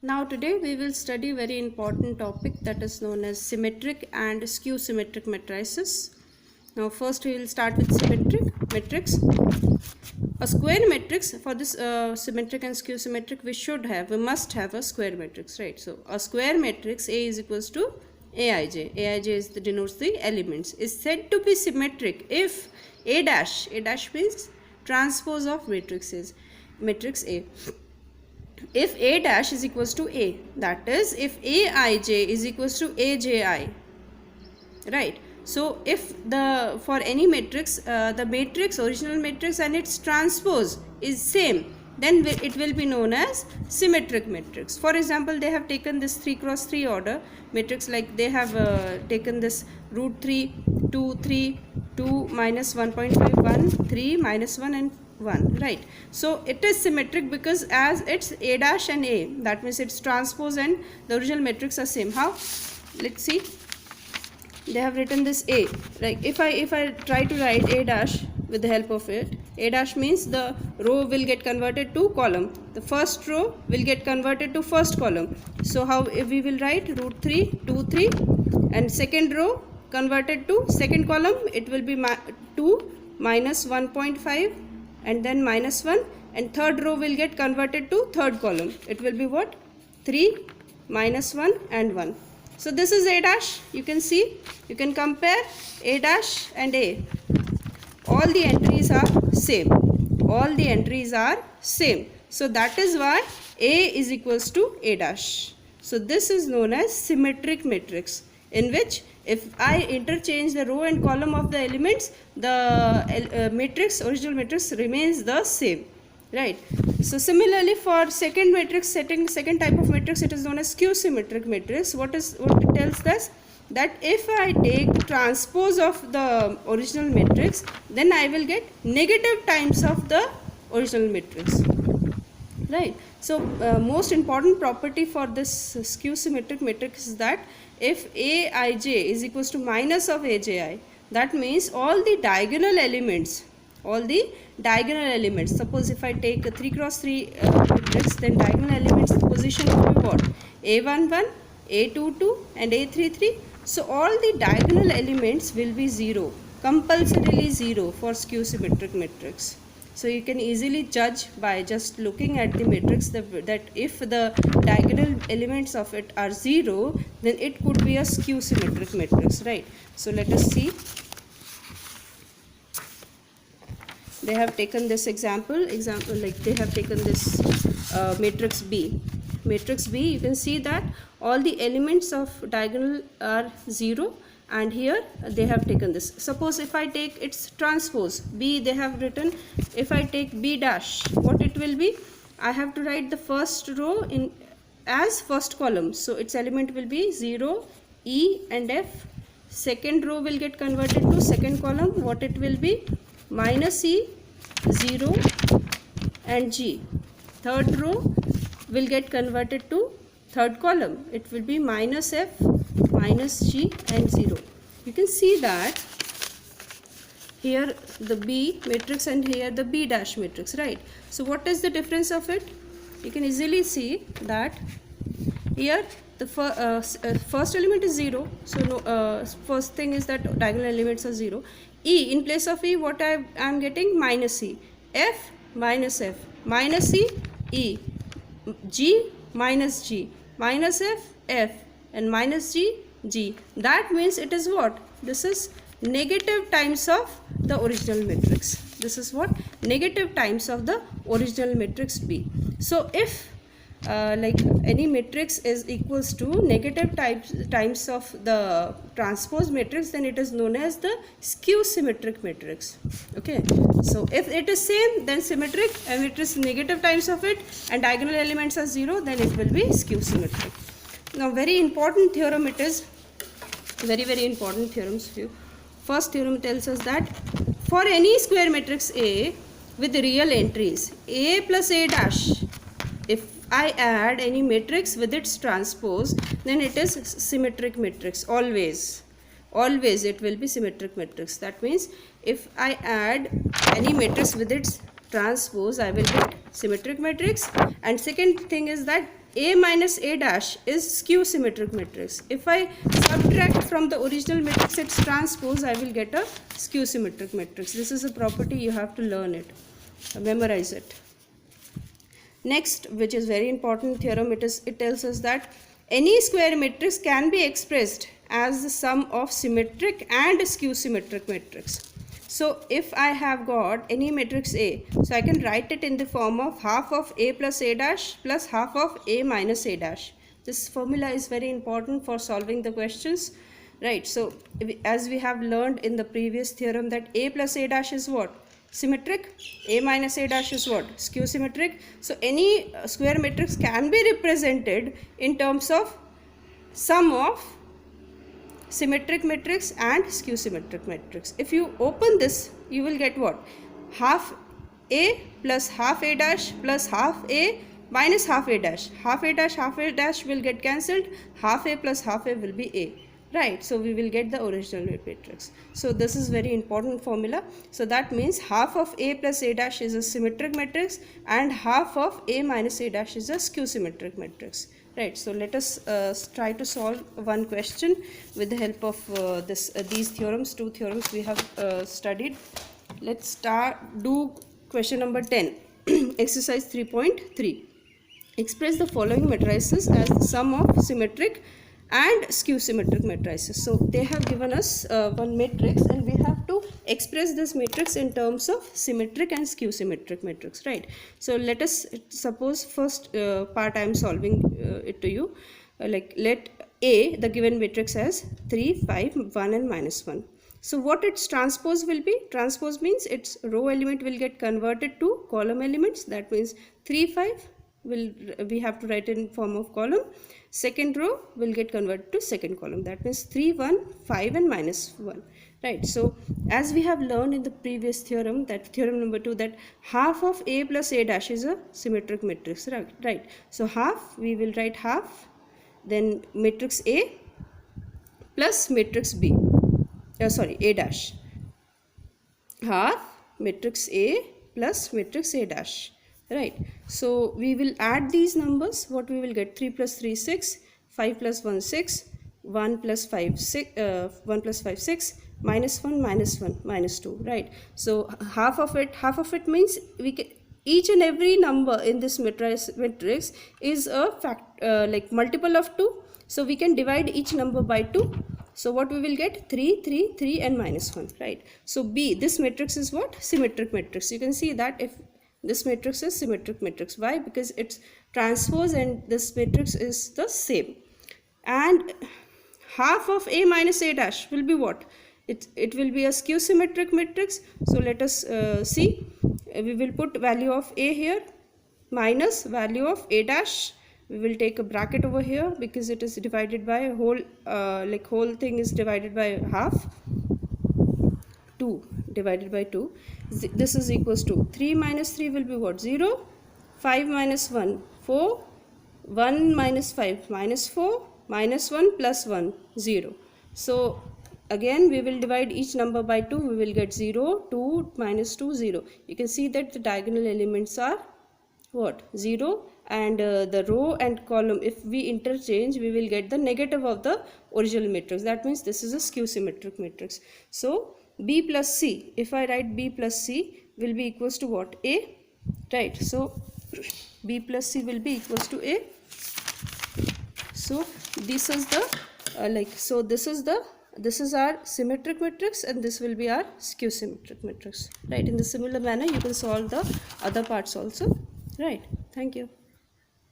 Now today we will study very important topic that is known as symmetric and skew symmetric matrices. Now first we will start with symmetric matrix. A square matrix, for this symmetric and skew symmetric we must have a square matrix, right? So a square matrix A is equals to Aij. Aij denotes the elements, is said to be symmetric if A dash means transpose of matrix A. If A dash is equals to A, that is if Aij is equals to Aji, right? So if for any matrix, the matrix, original matrix and its transpose is same, then it will be known as symmetric matrix. For example, they have taken this 3 cross 3 order matrix, like they have taken this root 3, 2, 3, 2, minus 1.5, 1, 3, minus 1 and 1, right? So it is symmetric because as it's A dash and A, that means its transpose and the original matrix are same. How? Let's see. They have written this A, like if I try to write A dash with the help of it, A dash means the row will get converted to column, the first row will get converted to first column. So how if we will write root 3, 2, 3, and second row converted to second column, it will be 2 minus 1.5 and then minus 1, and third row will get converted to third column, it will be what? 3 minus 1 and 1. So this is A dash. You can see, you can compare A dash and A. All the entries are same. All the entries are same. So that is why A is equals to A dash. So this is known as symmetric matrix, in which if I interchange the row and column of the elements, the matrix, original matrix remains the same, right? So similarly for second type of matrix, it is known as skew symmetric matrix. What it tells us, that if I take transpose of the original matrix, then I will get negative times of the original matrix, right? So most important property for this skew symmetric matrix is that if Aij is equals to minus of Aji, that means all the diagonal elements, suppose if I take a 3 cross 3 matrix, then diagonal elements position will be what? A11, A22 and A33. So all the diagonal elements will be 0, compulsorily 0 for skew symmetric matrix. So you can easily judge by just looking at the matrix that if the diagonal elements of it are 0, then it could be a skew symmetric matrix, right? So let us see. They have taken this example like they have taken this matrix B. Matrix B, you can see that all the elements of diagonal are 0, and here they have taken this. Suppose if I take its transpose B, they have written, if I take B dash, what it will be? I have to write the first row in as first column, so its element will be 0, E and F. Second row will get converted to second column, what it will be? Minus E, 0 and G. Third row will get converted to third column, it will be minus F, minus G and 0. You can see that here the B matrix and here the B dash matrix, right? So what is the difference of it? You can easily see that here the first element is 0, so no, first thing is that diagonal elements are 0. E, in place of E, what I am getting? Minus E. F, minus F, minus E, E. G, minus G, minus F, F, and minus G, G. That means it is what? This is negative times of the original matrix. This is what? Negative times of the original matrix B. So if like any matrix is equals to negative times of the transpose matrix, then it is known as the skew symmetric matrix. Okay, so if it is same, then symmetric, and it is negative times of it and diagonal elements are 0, then it will be skew symmetric. Now very important theorem it is, very important theorems for you. First theorem tells us that for any square matrix A with real entries A plus A dash, if I add any matrix with its transpose, then it is symmetric matrix. Always it will be symmetric matrix. That means if I add any matrix with its transpose, I will get symmetric matrix. And second thing is that A minus A dash is skew symmetric matrix. If I subtract from the original matrix its transpose, I will get a skew symmetric matrix. This is a property, you have to learn it, memorize it. Next, which is very important theorem, it tells us that any square matrix can be expressed as the sum of symmetric and skew symmetric matrix. So if I have got any matrix A, so I can write it in the form of half of A plus A dash plus half of A minus A dash. This formula is very important for solving the questions, right? So as we have learned in the previous theorem that A plus A dash is what? Symmetric. A minus A dash is what? Skew symmetric. So any square matrix can be represented in terms of sum of symmetric matrix and skew symmetric matrix. If you open this, you will get what? Half A plus half A dash plus half A minus half A dash. Half A dash will get cancelled. Half A plus half A will be A. Right, so we will get the original matrix. So this is very important formula. So that means half of A plus A dash is a symmetric matrix and half of A minus A dash is a skew symmetric matrix. Right, so let us try to solve one question with the help of these theorems, two theorems we have studied. Let's do question number 10, exercise 3.3. Express the following matrices as the sum of symmetric and skew symmetric matrices. So they have given us one matrix and we have to express this matrix in terms of symmetric and skew symmetric matrix, right? So let us suppose first part I am solving it to you, like let A, the given matrix as 3, 5, 1 and minus 1. So what its transpose will be? Transpose means its row element will get converted to column elements. That means 3, 5 we have to write in form of column. Second row will get converted to second column. That means 3, 1, 5 and minus 1. Right. So as we have learned in the previous theorem, that theorem number 2, that half of A plus A dash is a symmetric matrix. Right. So half, we will write half, then matrix A plus matrix B. A dash. Half matrix A plus matrix A dash. Right. So we will add these numbers. What we will get? 3 plus 3 6, 5 plus 1 6, 1 plus 5 6, minus 1 minus 2. Right. So half of it means we can, each and every number in this matrix is a like multiple of 2. So we can divide each number by 2. So what we will get? 3, 3, 3 and minus 1. Right. So B, this matrix is what? Symmetric matrix. You can see that if this matrix is symmetric matrix. Why? Because its transpose and this matrix is the same. And half of A minus A dash will be what? It will be a skew symmetric matrix. So let us see. We will put value of A here minus value of A dash. We will take a bracket over here because it is divided by a whole, whole thing is divided by half. 2 divided by 2. This is equals to 3 minus 3 will be what? 0. 5 minus 1 4. 1 minus 5 minus 4. Minus 1 plus 1 0. So again we will divide each number by 2. We will get 0 2 minus 2 0. You can see that the diagonal elements are what? 0, and the row and column, if we interchange, we will get the negative of the original matrix. That means this is a skew symmetric matrix. So B plus C, if I write B plus C will be equals to what? A. Right. So B plus C will be equals to A. So this is the this is our symmetric matrix and this will be our skew symmetric matrix. Right. In the similar manner you can solve the other parts also. Right. Thank you.